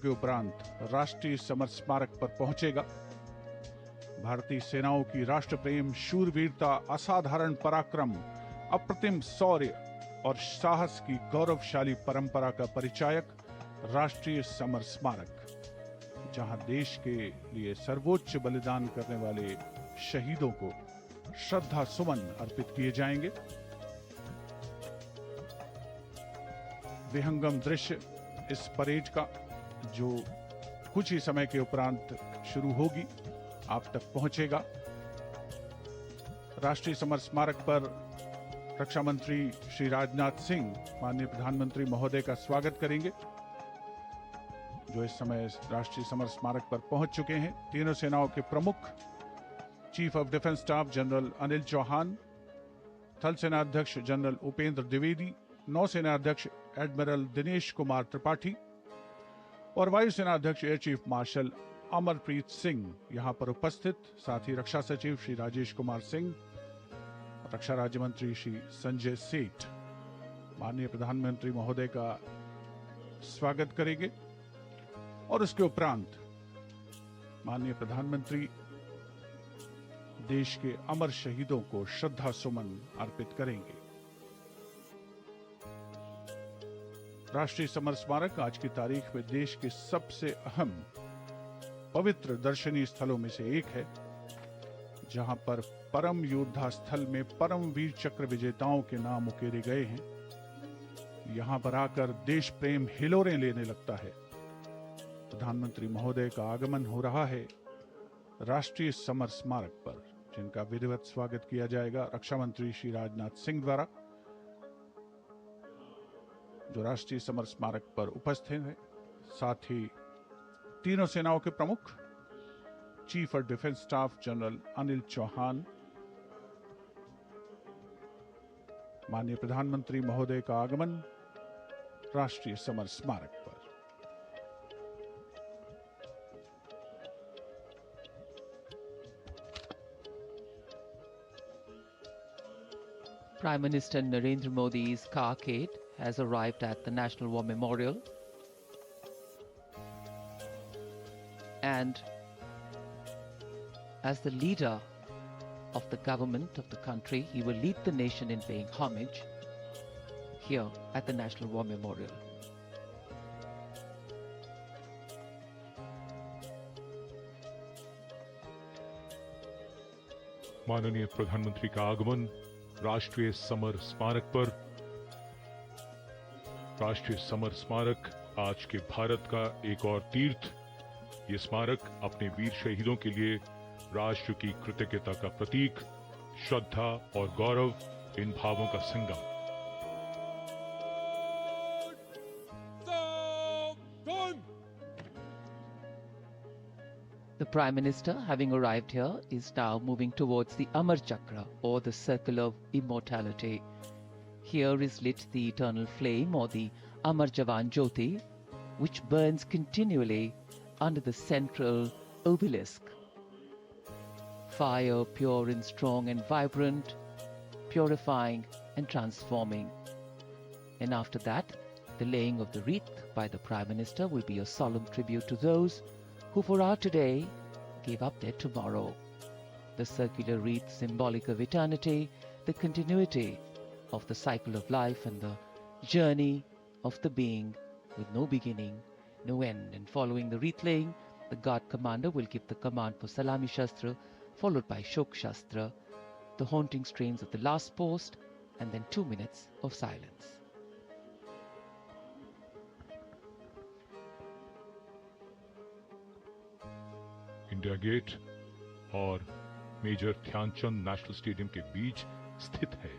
के उपरांत राष्ट्रीय समर स्मारक पर पहुंचेगा। भारतीय सेनाओं की राष्ट्र प्रेम, शूरवीरता, असाधारण पराक्रम, अप्रतिम शौर्य और साहस की गौरवशाली परंपरा का परिचायक राष्ट्रीय समर स्मारक, जहां देश के लिए सर्वोच्च बलिदान करने वाले शहीदों को श्रद्धा सुमन अर्पित किए जाएंगे। विहंगम दृश्य इस परेड का, जो कुछ ही समय के उपरांत शुरू होगी, आप तक पहुंचेगा। राष्ट्रीय समर स्मारक पर रक्षा मंत्री श्री राजनाथ सिंह माननीय प्रधानमंत्री महोदय का स्वागत करेंगे, जो इस समय राष्ट्रीय समर स्मारक पर पहुंच चुके हैं। तीनों सेनाओं के प्रमुख chief of defence staff general Anil Chauhan, थल सेना अध्यक्ष जनरल उपेंद्र द्विवेदी, नौसेना अध्यक्ष एडमिरल दिनेश कुमार त्रिपाठी और वायुसेना अध्यक्ष air chief marshal Amarpreet Singh यहां पर उपस्थित। साथ ही रक्षा सचिव श्री राजेश कुमार सिंह, रक्षा राज्य मंत्री श्री संजय सेठ माननीय प्रधानमंत्री महोदय का स्वागत करेंगे और उसके उपरांत माननीय प्रधानमंत्री देश के अमर शहीदों को श्रद्धा सुमन अर्पित करेंगे। राष्ट्रीय समर स्मारक आज की तारीख में देश के सबसे अहम पवित्र दर्शनीय स्थलों में से एक है, जहां पर परम योद्धा स्थल में परम वीर चक्र विजेताओं के नाम उकेरे गए हैं। यहां पर आकर देश प्रेम हिलोरें लेने लगता है। प्रधानमंत्री महोदय का आगमन हो रहा है राष्ट्रीय समर स्मारक पर, जिनका विधिवत स्वागत किया जाएगा रक्षा मंत्री श्री राजनाथ सिंह द्वारा, जो राष्ट्रीय समर स्मारक पर उपस्थित हैं। साथ ही तीनों सेनाओं के प्रमुख chief of defence staff general Anil Chauhan माननीय प्रधानमंत्री महोदय का आगमन राष्ट्रीय समर स्मारक पर। Prime Minister Narendra Modi's carcade has arrived at the National War Memorial, and as the leader of the government of the country, he will lead the nation in paying homage here at the National War Memorial. माननीय प्रधानमंत्री का आगमन राष्ट्रीय summer स्मारक पर। राष्ट्रीय summer स्मारक आज के भारत का एक और तीर्थ। ये स्मारक अपने वीर शहीदों के लिए राष्ट्र की कृतज्ञता का प्रतीक, श्रद्धा और गौरव, इन भावों का संगम। The Prime Minister, having arrived here, is now moving towards the Amar Chakra, or the Circle of Immortality. Here is lit the eternal flame, or the Amar Jawan Jyoti, which burns continually under the central obelisk. Fire pure and strong and vibrant, purifying and transforming. And after that, the laying of the wreath by the Prime Minister will be a solemn tribute to those who for our today gave up their tomorrow. The circular wreath, symbolic of eternity, the continuity of the cycle of life and the journey of the being with no beginning, no end. And following the wreath laying, the guard commander will give the command for Salami Shastra, followed by Shok Shastra, the haunting strains of the last post, and then 2 minutes of silence. India Gate और Major Dhyanchand National Stadium के बीच स्थित है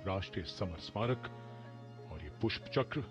राष्ट्रीय summer स्मारक और ये पुष्प चक्र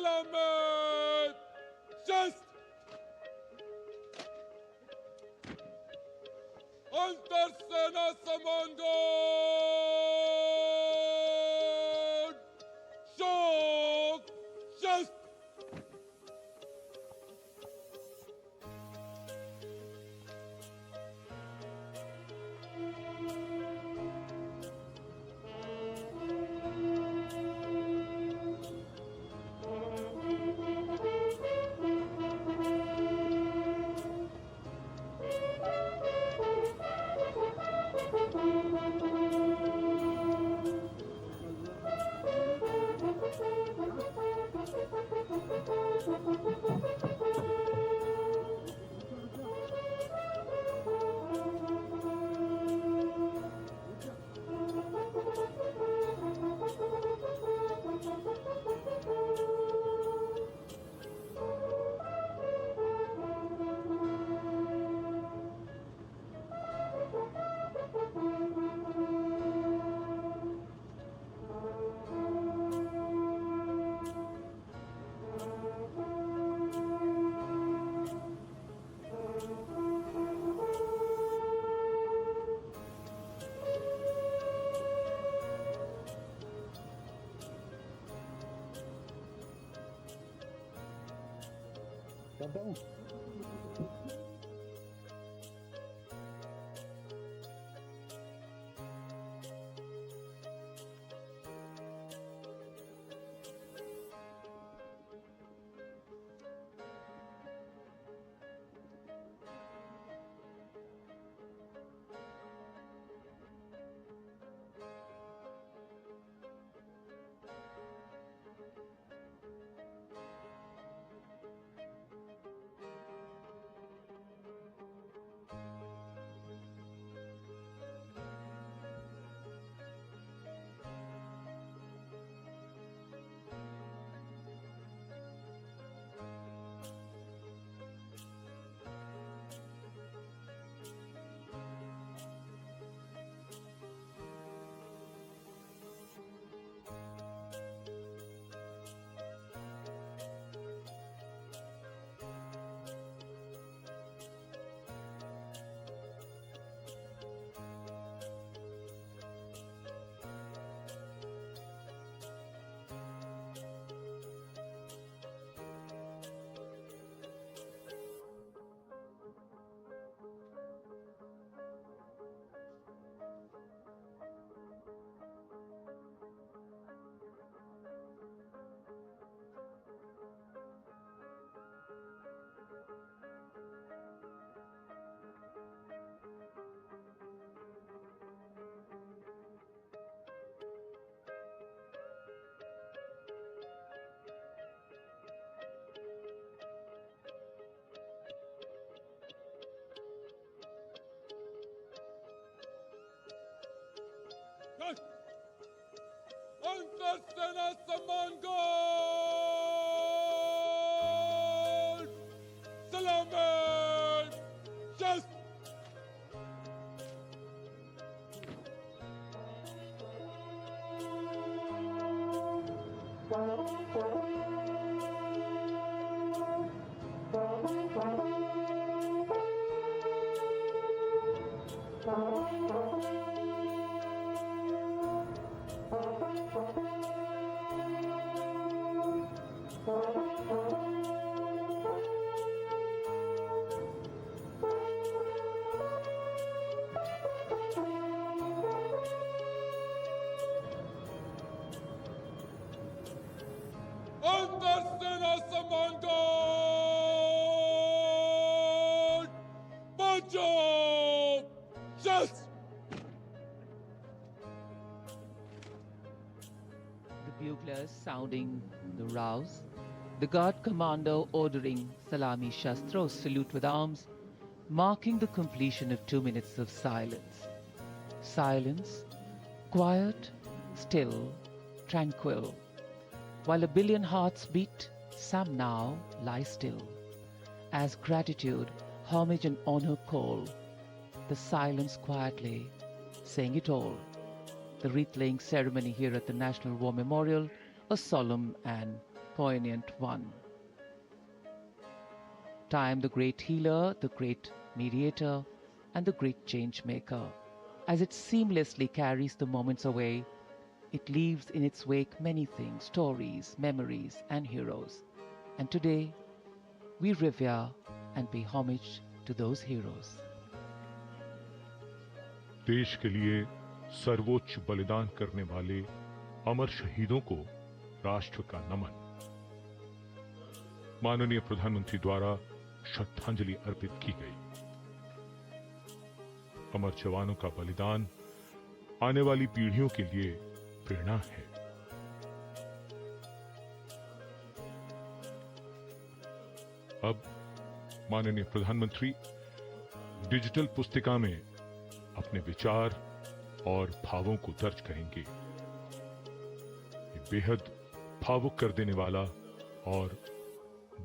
Selamet! Just! Antarsena Samangan! Shock! Just! Antarsena Samangan! Selamet! Just! Antarsena Samangan! Punjab! Just! The buglers sounding the rouse, the guard commander ordering Salami Shastros salute with arms, marking the completion of 2 minutes of silence. Silence, quiet, still, tranquil. While a billion hearts beat, some now lie still. As gratitude, homage and honor call, the silence quietly, saying it all. The wreath-laying ceremony here at the National War Memorial, a solemn and poignant one. Time, the great healer, the great mediator, and the great change maker. As it seamlessly carries the moments away, it leaves in its wake many things, stories, memories, and heroes. And today, we revere and pay homage to those heroes. देश के लिए सर्वोच्च बलिदान करने वाले अमर शहीदों को राष्ट्र का नमन। माननीय प्रधानमंत्री द्वारा श्रद्धांजलि अर्पित की गई। अमर जवानों का बलिदान आने वाली पीढ़ियों के लिए प्रेरणा है। अब माननीय प्रधानमंत्री डिजिटल पुस्तिका में अपने विचार और भावों को दर्ज करेंगे। ये बेहद भावुक कर देने वाला और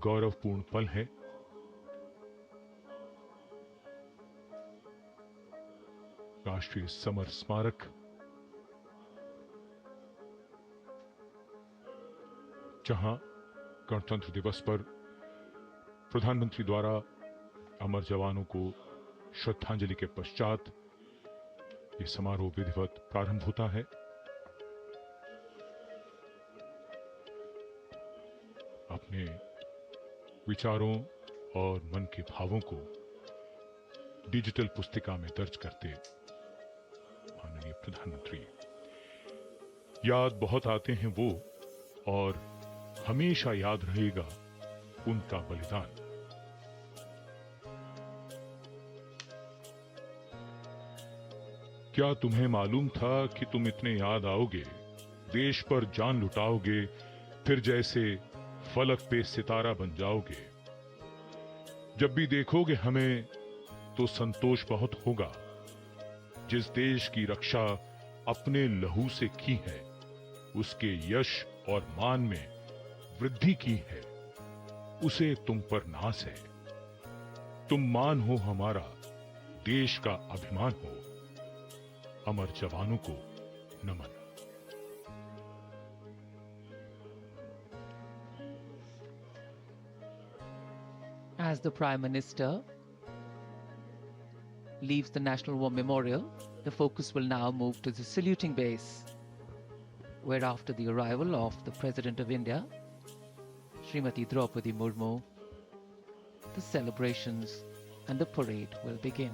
गौरवपूर्ण पल है। राष्ट्रीय समर स्मारक जहां गणतंत्र दिवस पर प्रधानमंत्री द्वारा अमर जवानों को श्रद्धांजलि के पश्चात ये समारोह विधिवत प्रारंभ होता है। अपने विचारों और मन के भावों को डिजिटल पुस्तिका में दर्ज करते माननीय प्रधानमंत्री, याद बहुत आते हैं वो और हमेशा याद रहेगा उनका बलिदान। क्या तुम्हें मालूम था कि तुम इतने याद आओगे, देश पर जान लुटाओगे, फिर जैसे फलक पे सितारा बन जाओगे। जब भी देखोगे हमें तो संतोष बहुत होगा। जिस देश की रक्षा अपने लहू से की है, उसके यश और मान में वृद्धि की है, उसे तुम पर नाज है। तुम मान हो हमारा, देश का अभिमान हो। अमर जवानों को नमन। As the Prime Minister leaves the National War Memorial, the focus will now move to the saluting base, where after the arrival of the President of India, Srimati Draupadi Murmu, the celebrations and the parade will begin.